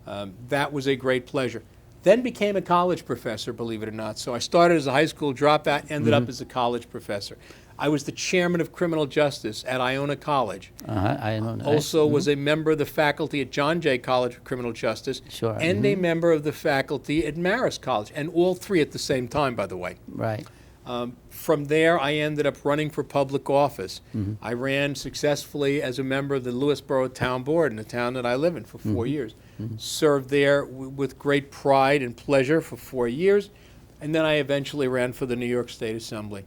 That was a great pleasure. Then became a college professor, believe it or not. So I started as a high school dropout, ended up as a college professor. I was the chairman of criminal justice at Iona College. I know. Also was a member of the faculty at John Jay College of Criminal Justice, Sure. and a member of the faculty at Marist College, and all three at the same time, by the way. Right. From there, I ended up running for public office. I ran successfully as a member of the Lewisboro Town Board in the town that I live in for 4 years. Served there with great pride and pleasure for 4 years, and then I eventually ran for the New York State Assembly.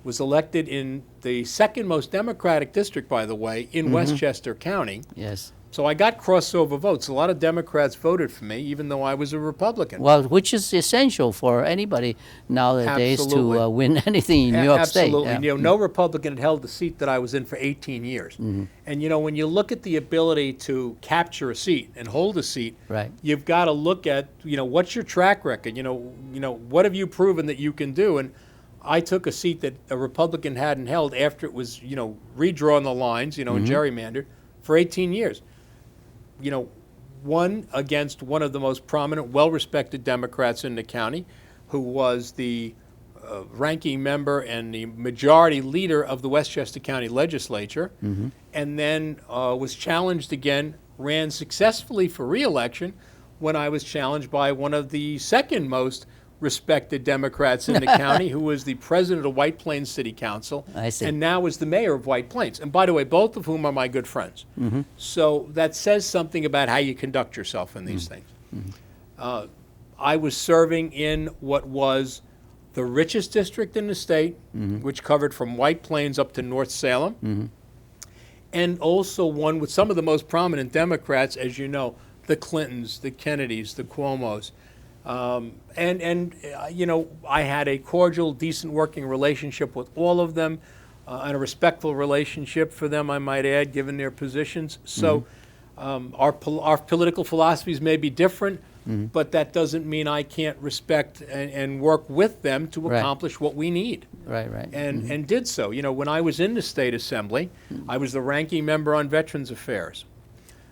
Was elected in the second most Democratic district, by the way, in Westchester County. Yes. So I got crossover votes. A lot of Democrats voted for me, even though I was a Republican. Well, which is essential for anybody nowadays Absolutely. to win anything in New York State. Absolutely. Yeah. You know, no Republican had held the seat that I was in for 18 years. And you know, when you look at the ability to capture a seat and hold a seat, Right. you've got to look at, you know, what's your track record? You know, what have you proven that you can do? And I took a seat that a Republican hadn't held after it was, you know, redrawn the lines, you know, and gerrymandered for 18 years. You know, won against one of the most prominent, well-respected Democrats in the county, who was the ranking member and the majority leader of the Westchester County Legislature, and then was challenged again, ran successfully for re-election when I was challenged by one of the second most respected Democrats in the county, who was the president of White Plains City Council, I see. and now is the mayor of White Plains. And by the way, both of whom are my good friends. So that says something about how you conduct yourself in these things. I was serving in what was the richest district in the state, which covered from White Plains up to North Salem, and also one with some of the most prominent Democrats, as you know, the Clintons, the Kennedys, the Cuomos. You know, I had a cordial, decent working relationship with all of them, and a respectful relationship for them, I might add, given their positions. So our political philosophies may be different, but that doesn't mean I can't respect and work with them to Right. accomplish what we need. Right. And did so. You know, when I was in the State Assembly, I was the ranking member on Veterans Affairs.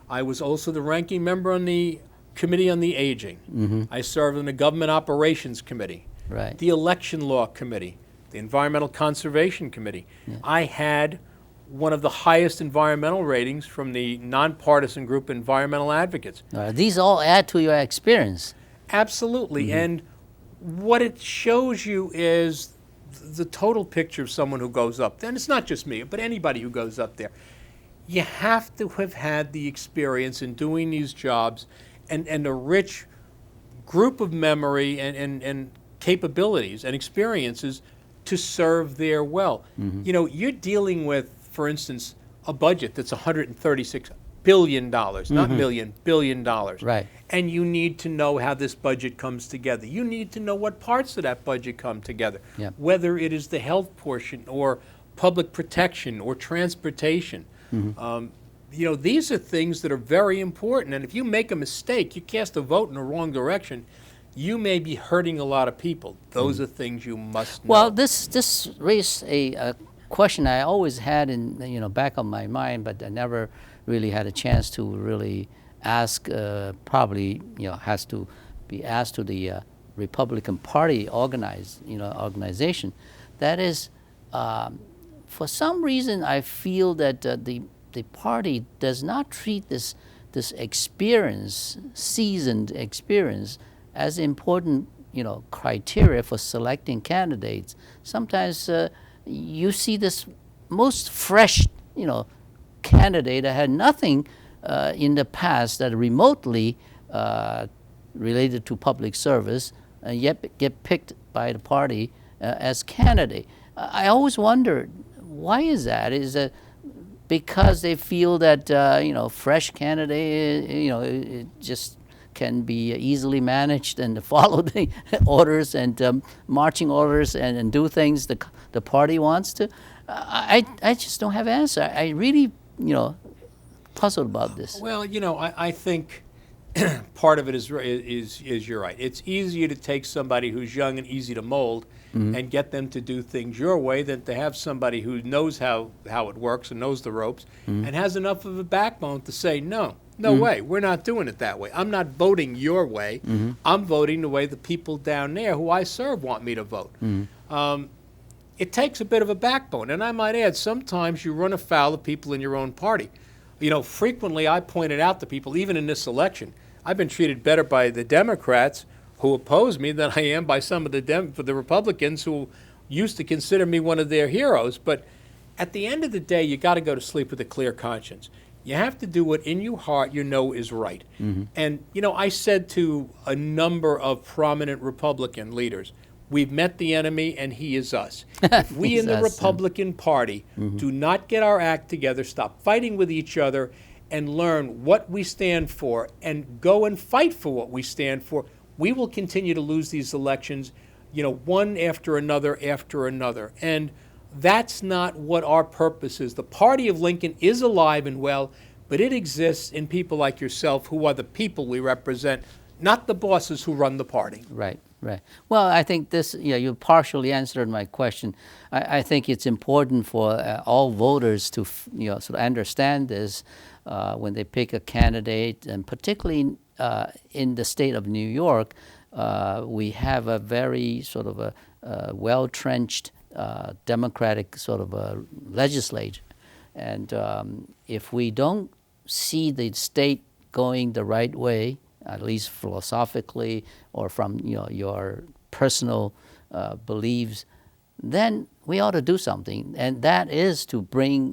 I was also the ranking member on the Committee on the Aging. I served in the Government Operations Committee, Right. the Election Law Committee, the Environmental Conservation Committee. I had one of the highest environmental ratings from the nonpartisan group Environmental Advocates. These all add to your experience. Absolutely. And what it shows you is the total picture of someone who goes up there. And it's not just me, but anybody who goes up there. You have to have had the experience in doing these jobs and a rich group of memory and capabilities and experiences to serve there well. You know, you're dealing with, for instance, a budget that's $136 billion, not million, $1 billion. Right. And you need to know how this budget comes together. You need to know what parts of that budget come together, Yep. whether it is the health portion or public protection or transportation. You know, these are things that are very important, and if you make a mistake, you cast a vote in the wrong direction, you may be hurting a lot of people. Those are things you must know. Well, this raised a question I always had in back of my mind, but I never really had a chance to really ask. Probably has to be asked to the Republican Party organization. That is, for some reason, I feel that the party does not treat this experience, seasoned experience, as important, criteria for selecting candidates. Sometimes you see this most fresh, candidate that had nothing in the past that remotely related to public service, yet get picked by the party as candidate. I always wondered, why is that? Is it because they feel that fresh candidate, it just can be easily managed and follow the orders and marching orders and do things the party wants to? I just don't have an answer. I really puzzled about this. Well, I think part of it is you're right. It's easier to take somebody who's young and easy to mold and get them to do things your way than to have somebody who knows how it works and knows the ropes and has enough of a backbone to say, no, No way. We're not doing it that way. I'm not voting your way. I'm voting the way the people down there who I serve want me to vote. It takes a bit of a backbone. And I might add, sometimes you run afoul of people in your own party. Frequently I pointed out to people, even in this election, I've been treated better by the Democrats who oppose me than I am by some of the Republicans who used to consider me one of their heroes. But at the end of the day, you got to go to sleep with a clear conscience. You have to do what in your heart you know is right. And, I said to a number of prominent Republican leaders, we've met the enemy and he is us. If we in the Republican Party do not get our act together, stop fighting with each other, and learn what we stand for and go and fight for what we stand for, we will continue to lose these elections, one after another after another. And that's not what our purpose is. The party of Lincoln is alive and well, but it exists in people like yourself who are the people we represent, not the bosses who run the party. Right. Well, I think this, you partially answered my question. I think it's important for all voters to, sort of understand this when they pick a candidate, and particularly in the state of New York, we have a very sort of a well-trenched democratic sort of a legislature. And if we don't see the state going the right way, at least philosophically or from your personal beliefs, then we ought to do something. And that is to bring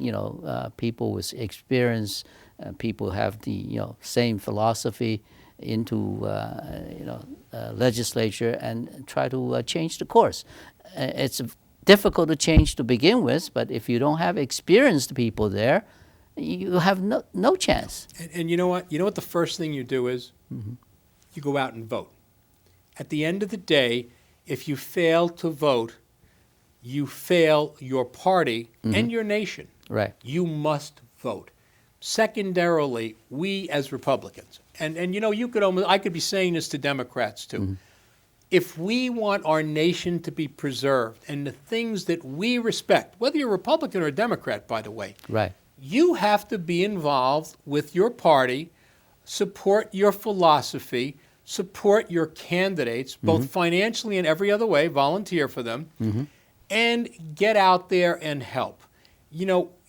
people with experience, people who have the same philosophy into legislature and try to change the course. It's difficult to change to begin with, but if you don't have experienced people there, you have no chance. And you know what? You know what the first thing you do is? You go out and vote. At the end of the day, if you fail to vote, you fail your party and your nation. Right. You must vote. Secondarily, we as Republicans, and I could be saying this to Democrats too. If we want our nation to be preserved and the things that we respect, whether you're a Republican or a Democrat, by the way, right, you have to be involved with your party, support your philosophy, support your candidates, both financially and every other way, volunteer for them, and get out there and help.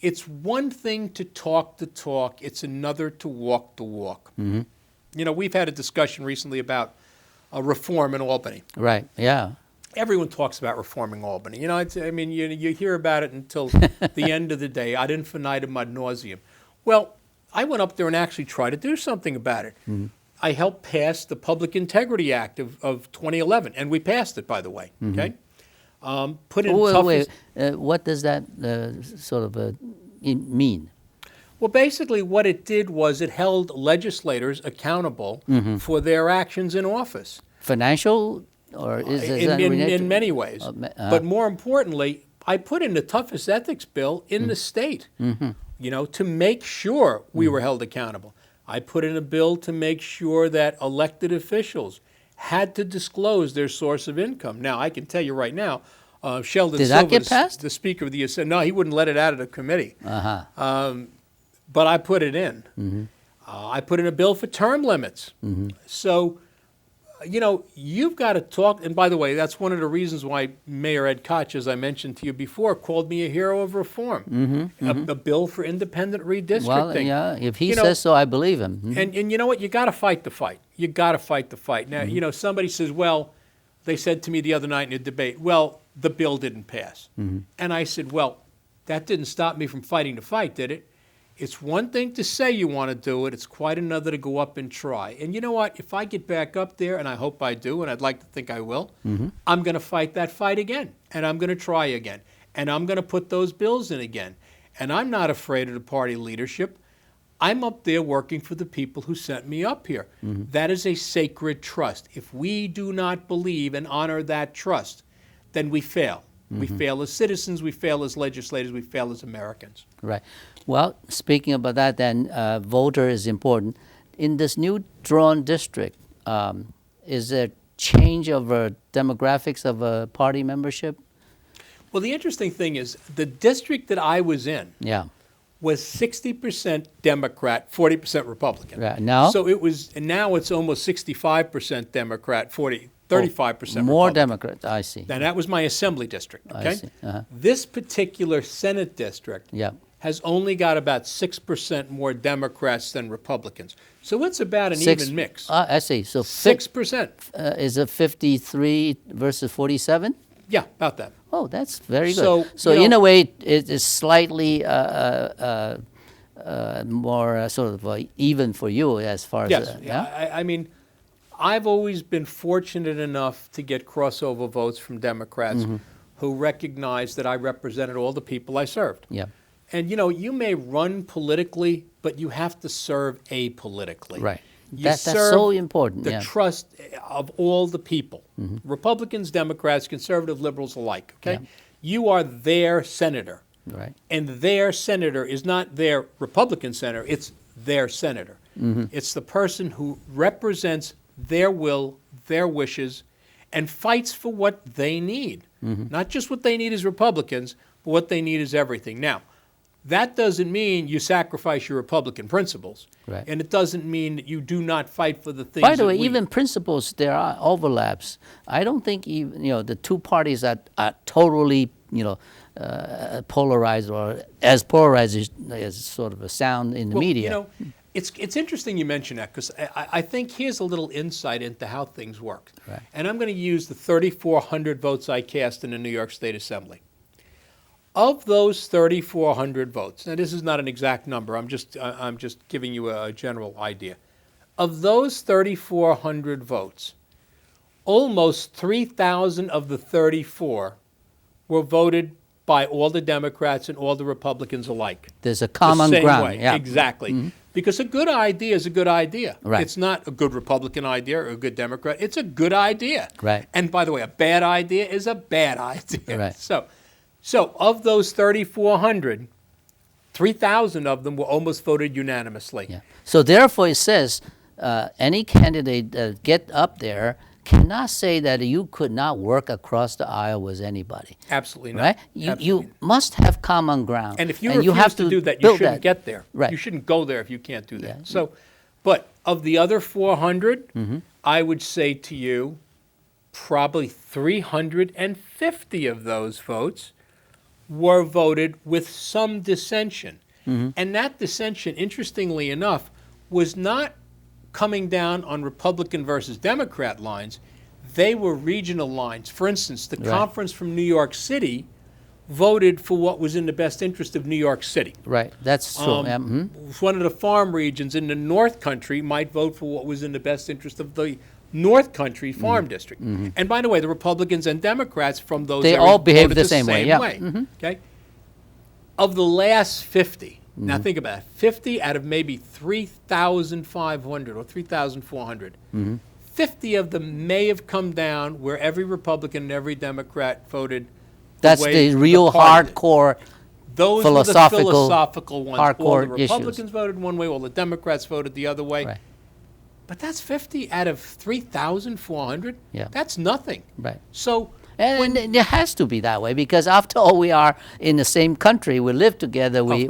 It's one thing to talk the talk, it's another to walk the walk. We've had a discussion recently about reform in Albany. Right, yeah. Everyone talks about reforming Albany. You hear about it until the end of the day, ad infinitum, ad nauseum. Well, I went up there and actually tried to do something about it. I helped pass the Public Integrity Act of 2011, and we passed it, by the way. Okay, put in what does that sort of mean? Well, basically, what it did was it held legislators accountable for their actions in office. Financial, or is that in many ways? But more importantly, I put in the toughest ethics bill in the state. To make sure we were held accountable. I put in a bill to make sure that elected officials had to disclose their source of income. Now, I can tell you right now, Sheldon Did Silver, that get passed? the Speaker of the Assembly, no, he wouldn't let it out of the committee. But I put it in. I put in a bill for term limits. So, you've got to talk. And by the way, that's one of the reasons why Mayor Ed Koch, as I mentioned to you before, called me a hero of reform. A bill for independent redistricting. Well, yeah, if he says so, I believe him. And you know what? You got to fight the fight. You got to fight the fight. Now, somebody says, well, they said to me the other night in a debate, well, the bill didn't pass. And I said, well, that didn't stop me from fighting the fight, did it? It's one thing to say you want to do it. It's quite another to go up and try. And you know what? If I get back up there, and I hope I do, and I'd like to think I will, I'm going to fight that fight again. And I'm going to try again. And I'm going to put those bills in again. And I'm not afraid of the party leadership. I'm up there working for the people who sent me up here. That is a sacred trust. If we do not believe and honor that trust, then we fail. We fail as citizens, we fail as legislators, we fail as Americans. Right. Well, speaking about that then, voter is important. In this new drawn district, is there change of demographics of party membership? Well, the interesting thing is the district that I was in was 60% Democrat, 40% Republican. Right. Now? So it was, and now it's almost 65% Democrat, 35% More Republican. Democrat, I see. Now that was my assembly district, okay? I see. Uh-huh. This particular Senate district Yeah. has only got about 6% more Democrats than Republicans. So it's about an even mix. I see. So 6%. Is it 53 versus 47? Yeah, about that. Oh, that's very So, good. So you know- in a way, it is slightly more sort of even for you as far Yes. as yeah. I mean, I've always been fortunate enough to get crossover votes from Democrats who recognize that I represented all the people I served. Yeah. And, you know, you may run politically, but you have to serve apolitically. Right. You That's serve so important. the Yeah. trust of all the people, Republicans, Democrats, conservative, liberals alike, okay? Yeah. You are their senator. Right. And their senator is not their Republican senator, it's their senator. It's the person who represents their will, their wishes, and fights for what they need. Not just what they need as Republicans, but what they need is everything. Now, that doesn't mean you sacrifice your Republican principles. Right. And it doesn't mean that you do not fight for the things By the that way, we- even principles, there are overlaps. I don't think even, the two parties are totally, polarized or as polarized as sort of a sound in the media. You know, it's interesting you mention that because I think here's a little insight into how things work. Right. And I'm going to use the 3,400 votes I cast in the New York State Assembly. Of those 3,400 votes, now this is not an exact number, I'm just giving you a general idea. Of those 3,400 votes, almost 3,000 of the 34 were voted by all the Democrats and all the Republicans alike. There's a The common same ground. way. Yeah. Exactly. Because a good idea is a good idea. Right. It's not a good Republican idea or a good Democrat. It's a good idea. Right. And by the way, a bad idea is a bad idea. Right. So of those 3,400, 3,000 of them were almost voted unanimously. Yeah. So therefore, it says any candidate that get up there cannot say that you could not work across the aisle with anybody. Absolutely not. Right? Absolutely You must have common ground. And if you refuse have to do that, you build shouldn't that. get there. Right. You shouldn't go there if you can't do that. Yeah. So, but of the other 400, I would say to you, probably 350 of those votes were voted with some dissension. And that dissension, interestingly enough, was not coming down on Republican versus Democrat lines. They were regional lines. For instance, the conference from New York City voted for what was in the best interest of New York City. Right. That's true. Yeah. One of the farm regions in the North Country might vote for what was in the best interest of the North Country Farm District. And by the way, the Republicans and Democrats from those They areas all behave voted the same way, yeah. Okay? Of the last 50, now think about it, 50 out of maybe 3,500 or 3,400, 50 of them may have come down where every Republican and every Democrat voted That's way the real party did. hardcore. Those were the philosophical ones. All hardcore the issues. Republicans voted one way, all the Democrats voted the other way. Right. But that's 50 out of 3,400. Yeah. That's nothing. Right. So And it has to be that way because after all, we are in the same country. We live together. We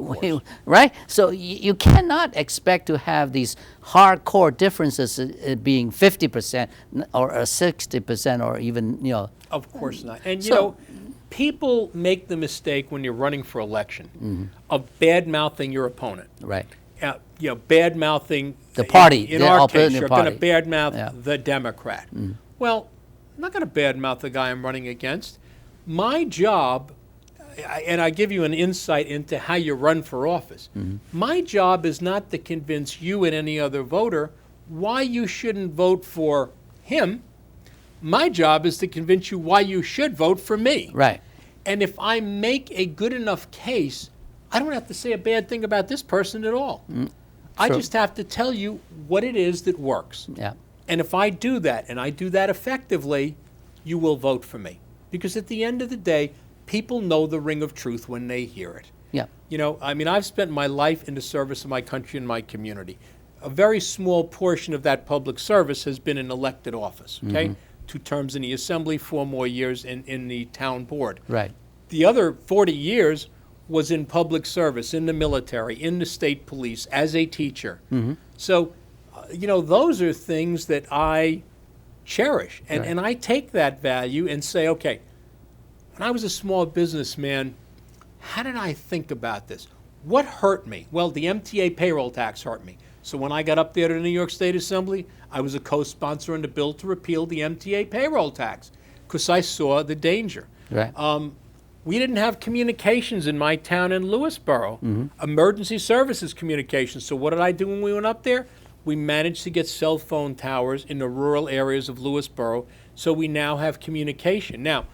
right. So you cannot expect to have these hardcore differences being 50% or 60% or even of course not. And you So- know, people make the mistake when you're running for election of bad mouthing your opponent. right. Bad mouthing The party, In the our opposing case, you're going to party. bad mouth Yeah. the Democrat. Well, I'm not going to bad mouth the guy I'm running against. My job, and I give you an insight into how you run for office. My job is not to convince you and any other voter why you shouldn't vote for him. My job is to convince you why you should vote for me. Right. And if I make a good enough case, I don't have to say a bad thing about this person at all. I True. just have to tell you what it is that works. Yeah. And if I do that, and I do that effectively, you will vote for me. Because at the end of the day, people know the ring of truth when they hear it. Yeah. You know, I mean, I've spent my life in the service of my country and my community. A very small portion of that public service has been in elected office, okay? 2 terms in the assembly, 4 more years in the town board. Right. The other 40 years was in public service, in the military, in the state police, as a teacher. So, those are things that I cherish. And I take that value and say, okay, when I was a small businessman, how did I think about this? What hurt me? Well, the MTA payroll tax hurt me. So when I got up there to the New York State Assembly, I was a co-sponsor in the bill to repeal the MTA payroll tax because I saw the danger. Right. We didn't have communications in my town in Lewisboro, emergency services communications. So what did I do when we went up there? We managed to get cell phone towers in the rural areas of Lewisboro, so we now have communication. Now,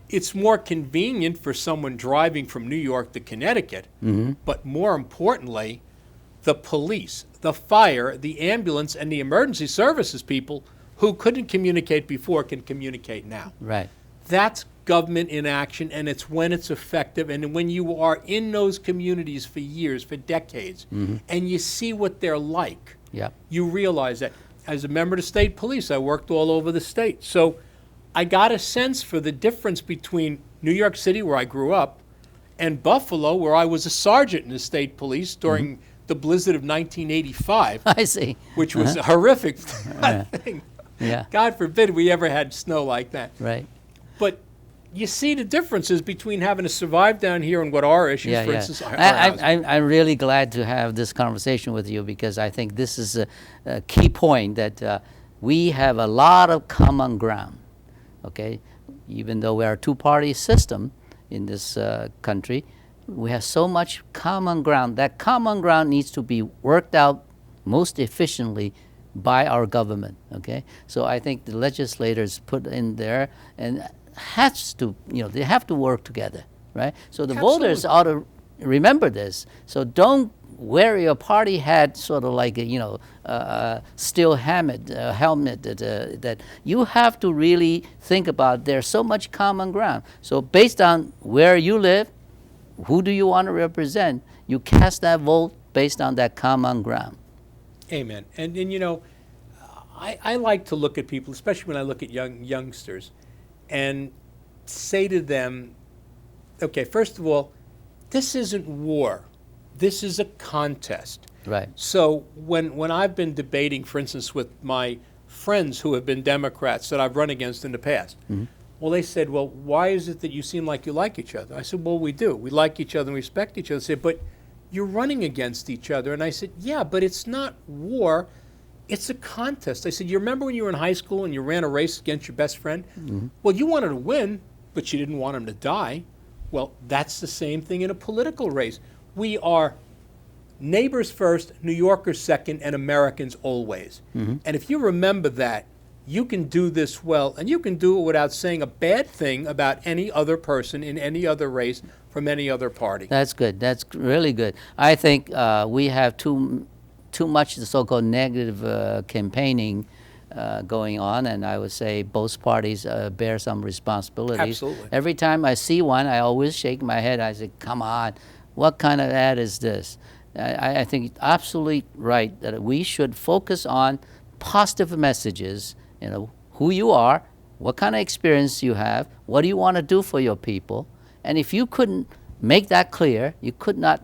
it's more convenient for someone driving from New York to Connecticut, but more importantly, the police, the fire, the ambulance, and the emergency services people who couldn't communicate before can communicate now. Right. That's government in action, and it's when it's effective. And when you are in those communities for years, for decades, and you see what they're like, you realize that. As a member of the state police, I worked all over the state. So I got a sense for the difference between New York City, where I grew up, and Buffalo, where I was a sergeant in the state police during the blizzard of 1985. I see. Which was a horrific thing. Yeah. God forbid we ever had snow like that. Right. But you see the differences between having to survive down here and what our issues, for instance, are. I'm really glad to have this conversation with you because I think this is a key point that we have a lot of common ground, okay? Even though we are a two-party system in this country, we have so much common ground. That common ground needs to be worked out most efficiently by our government, okay? So I think the legislators put in there and has to, they have to work together, right? So the voters ought to remember this. So don't wear your party hat sort of like a, steel helmet that you have to really think about there's so much common ground. So based on where you live, who do you want to represent? You cast that vote based on that common ground. Amen. And I like to look at people, especially when I look at youngsters, and say to them, okay, first of all, this isn't war. This is a contest. Right. So when I've been debating, for instance, with my friends who have been Democrats that I've run against in the past, well, they said, well, why is it that you seem like you like each other? I said, well, we do. We like each other and respect each other. They said, but you're running against each other. And I said, yeah, but it's not war. It's a contest. I said, you remember when you were in high school and you ran a race against your best friend? Well, you wanted to win, but you didn't want him to die. Well, that's the same thing in a political race. We are neighbors first, New Yorkers second, and Americans always. And if you remember that, you can do this well, and you can do it without saying a bad thing about any other person in any other race from any other party. That's good. That's really good. I think we have too much the so-called negative campaigning going on, and I would say both parties bear some responsibilities. Absolutely. Every time I see one, I always shake my head. I say, come on, what kind of ad is this? I think it's absolutely right that we should focus on positive messages, who you are, what kind of experience you have, what do you want to do for your people. And if you couldn't make that clear, you could not,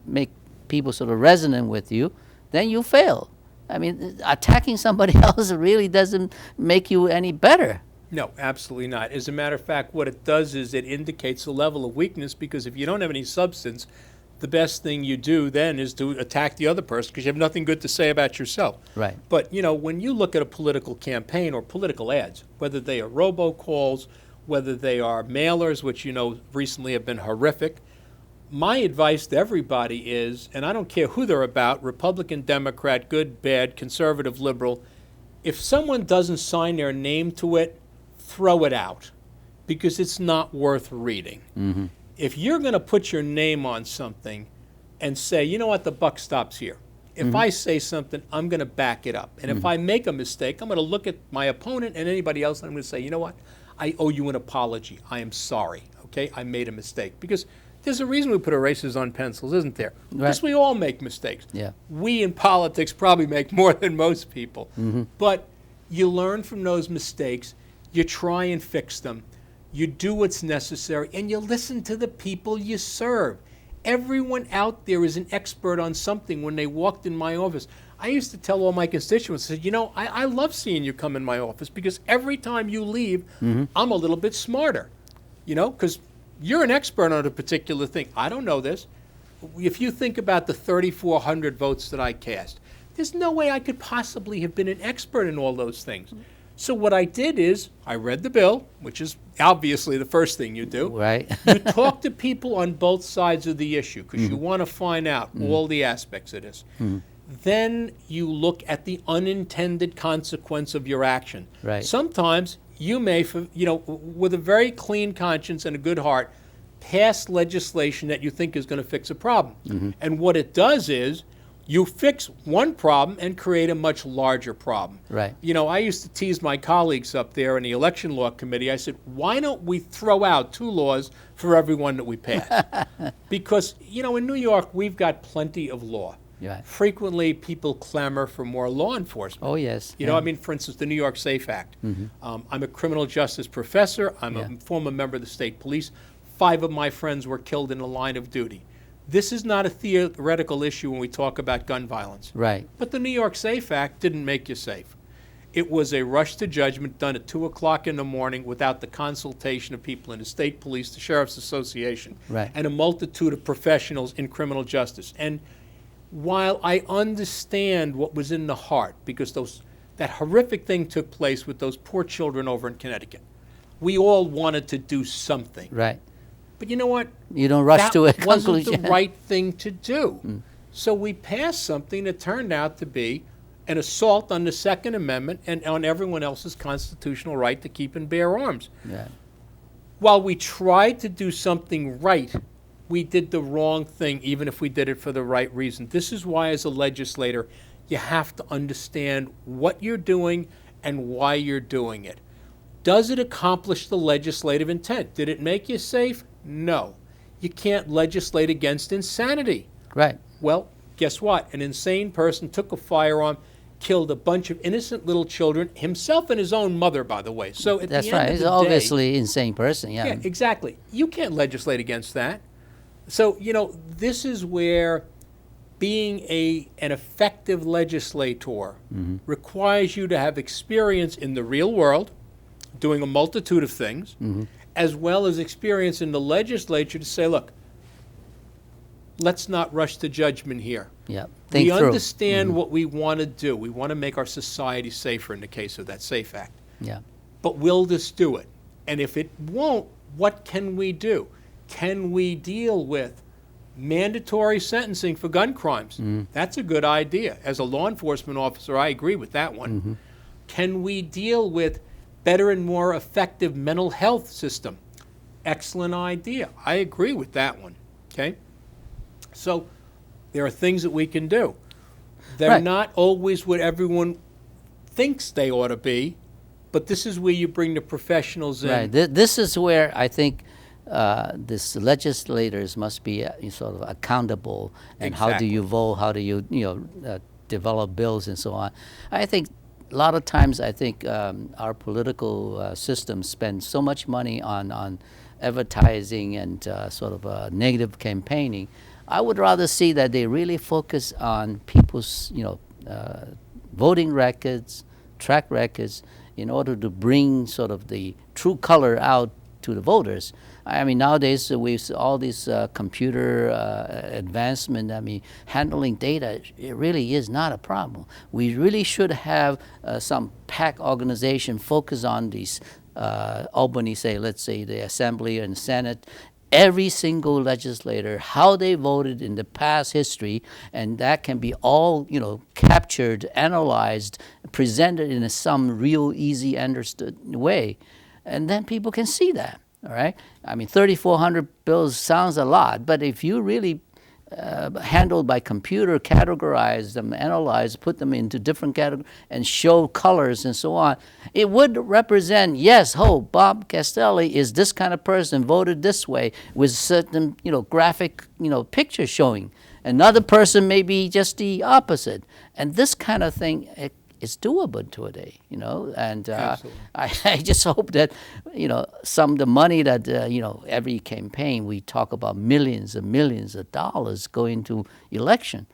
make people sort of resonant with you, then you fail. I mean, attacking somebody else really doesn't make you any better. No, absolutely not. As a matter of fact, what it does is it indicates a level of weakness, because if you don't have any substance, the best thing you do then is to attack the other person because you have nothing good to say about yourself. Right. But, when you look at a political campaign or political ads, whether they are robocalls, whether they are mailers, which, recently have been horrific, my advice to everybody is, and I don't care who they're about, Republican, Democrat, good, bad, conservative, liberal, if someone doesn't sign their name to it, throw it out because it's not worth reading. If you're going to put your name on something and say, you know what, the buck stops here. If I say something, I'm going to back it up. And if I make a mistake, I'm going to look at my opponent and anybody else and I'm going to say, you know what, I owe you an apology. I am sorry, okay? I made a mistake. Because there's a reason we put erasers on pencils, isn't there? Because we all make mistakes. Yeah. We in politics probably make more than most people. But you learn from those mistakes. You try and fix them. you do what's necessary, and you listen to the people you serve. Everyone out there is an expert on something. When they walked in my office, I used to tell all my constituents, I said, I love seeing you come in my office because every time you leave, I'm a little bit smarter, because you're an expert on a particular thing. I don't know this. If you think about the 3,400 votes that I cast, there's no way I could possibly have been an expert in all those things. So what I did is I read the bill, which is obviously the first thing you do. Right. You talk to people on both sides of the issue because you want to find out all the aspects of this. Then you look at the unintended consequence of your action. Right. Sometimes you may, with a very clean conscience and a good heart, pass legislation that you think is going to fix a problem. And what it does is you fix one problem and create a much larger problem. Right. I used to tease my colleagues up there in the election law committee. I said, why don't we throw out 2 laws for every one that we pass? Because, in New York, we've got plenty of law. Right. Frequently, people clamor for more law enforcement. Oh, yes. For instance, the New York SAFE Act. I'm a criminal justice professor. I'm a former member of the state police. 5 of my friends were killed in the line of duty. This is not a theoretical issue when we talk about gun violence. Right. But the New York SAFE Act didn't make you safe. It was a rush to judgment done at 2 o'clock in the morning without the consultation of people in the state police, the Sheriff's Association, Right. and a multitude of professionals in criminal justice. And while I understand what was in the heart, because that horrific thing took place with those poor children over in Connecticut, we all wanted to do something. Right. But you know what? You don't rush to a That wasn't conclusion. the right thing to do. So we passed something that turned out to be an assault on the Second Amendment and on everyone else's constitutional right to keep and bear arms. Yeah. While we tried to do something right, we did the wrong thing, even if we did it for the right reason. This is why, as a legislator, you have to understand what you're doing and why you're doing it. Does it accomplish the legislative intent? Did it make you safe? No. You can't legislate against insanity. Right. Well, guess what? An insane person took a firearm, killed a bunch of innocent little children, himself and his own mother, by the way. So at That's the end right. of He's the obviously an insane person. Yeah. yeah, exactly. You can't legislate against that. So, this is where being an effective legislator requires you to have experience in the real world, doing a multitude of things, as well as experience in the legislature to say, look, let's not rush to judgment here. Yeah. We Think through. understand what we want to do. We want to make our society safer in the case of that SAFE Act. Yeah. But will this do it? And if it won't, what can we do? Can we deal with mandatory sentencing for gun crimes? That's a good idea. As a law enforcement officer, I agree with that one. Can we deal with better and more effective mental health system? Excellent idea. I agree with that one. Okay? So there are things that we can do. They're Right. not always what everyone thinks they ought to be, but this is where you bring the professionals in. Right. This is where I think this legislators must be sort of accountable. And how do Exactly. you vote? How do you develop bills and so on? I think a lot of times our political system spends so much money on advertising and sort of negative campaigning. I would rather see that they really focus on people's voting records, track records, in order to bring sort of the true color out to the voters. I mean, nowadays with all this computer advancement, handling data, it really is not a problem. We really should have some PAC organization focus on these Albany, let's say the Assembly and Senate, every single legislator, how they voted in the past history, and that can be all, captured, analyzed, presented in some real easy understood way. And then people can see that, all right? 3,400 bills sounds a lot, but if you really handled by computer, categorize them, analyze, put them into different categories, and show colors and so on, it would represent, yes, Bob Castelli is this kind of person, voted this way, with certain, graphic, picture showing. Another person may be just the opposite. And this kind of thing, it's doable today, you know. And Absolutely. I just hope that, you know, some of the money that, you know, every campaign we talk about millions and millions of dollars going to election.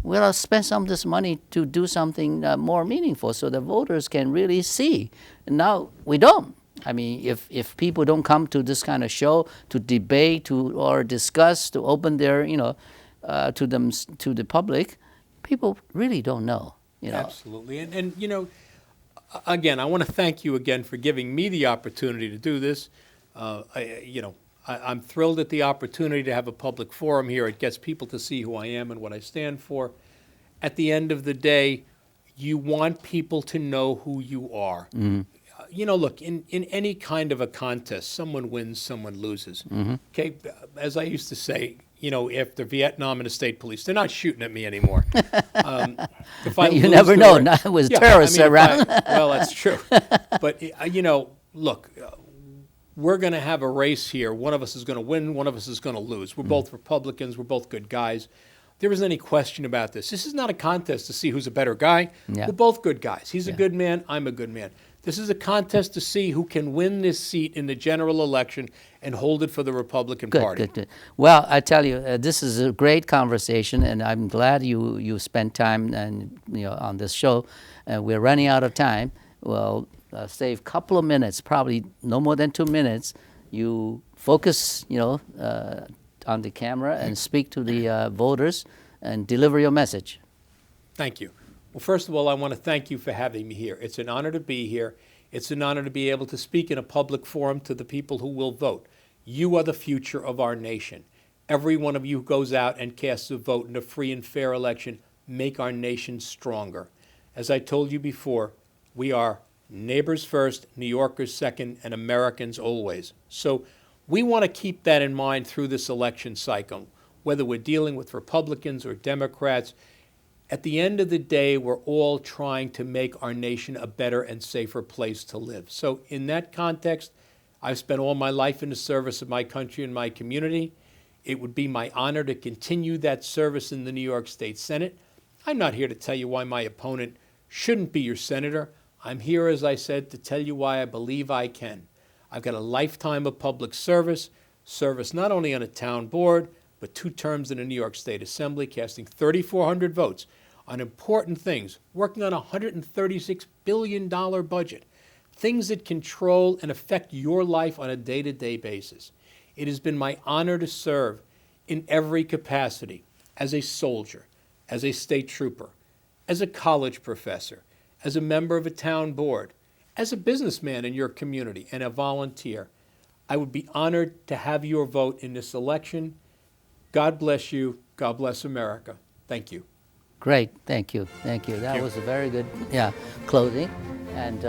We'll spend some of this money to do something more meaningful so the voters can really see. And now we don't. I mean, if people don't come to this kind of show to debate or discuss, to open their, you know, to the public, people really don't know. You know. Absolutely. And you know, again, I want to thank you again for giving me the opportunity to do this. I'm thrilled at the opportunity to have a public forum here. It gets people to see who I am and what I stand for. At the end of the day, you want people to know who you are. You know, look, in any kind of a contest, someone wins, someone loses. Okay, as I used to say, you know, after Vietnam and the state police, they're not shooting at me anymore. If I You lose never the know. race- It was Yeah, terrorists I mean, around. well, that's true. But, you know, look, we're going to have a race here. One of us is going to win. One of us is going to lose. We're both Republicans. We're both good guys. There isn't any question about this. This is not a contest to see who's a better guy. Yeah. We're both good guys. He's a good man. I'm a good man. This is a contest to see who can win this seat in the general election and hold it for the Republican Party. Good. Well, I tell you, this is a great conversation, and I'm glad you spent time and on this show. We're running out of time. Well, save a couple of minutes, probably no more than 2 minutes. You focus, on the camera and speak to the voters and deliver your message. Thank you. Well, first of all, I want to thank you for having me here. It's an honor to be here. It's an honor to be able to speak in a public forum to the people who will vote. You are the future of our nation. Every one of you who goes out and casts a vote in a free and fair election make our nation stronger. As I told you before, we are neighbors first, New Yorkers second, and Americans always. So we want to keep that in mind through this election cycle, whether we're dealing with Republicans or Democrats. At the end of the day, we're all trying to make our nation a better and safer place to live. So in that context, I've spent all my life in the service of my country and my community. It would be my honor to continue that service in the New York State Senate. I'm not here to tell you why my opponent shouldn't be your senator. I'm here, as I said, to tell you why I believe I can. I've got a lifetime of public service not only on a town board, but 2 terms in the New York State Assembly, casting 3,400 votes on important things, working on a $136 billion budget, things that control and affect your life on a day-to-day basis. It has been my honor to serve in every capacity, as a soldier, as a state trooper, as a college professor, as a member of a town board, as a businessman in your community, and a volunteer. I would be honored to have your vote in this election. God bless you. God bless America. Thank you. Great. Thank you. That was a very good closing. And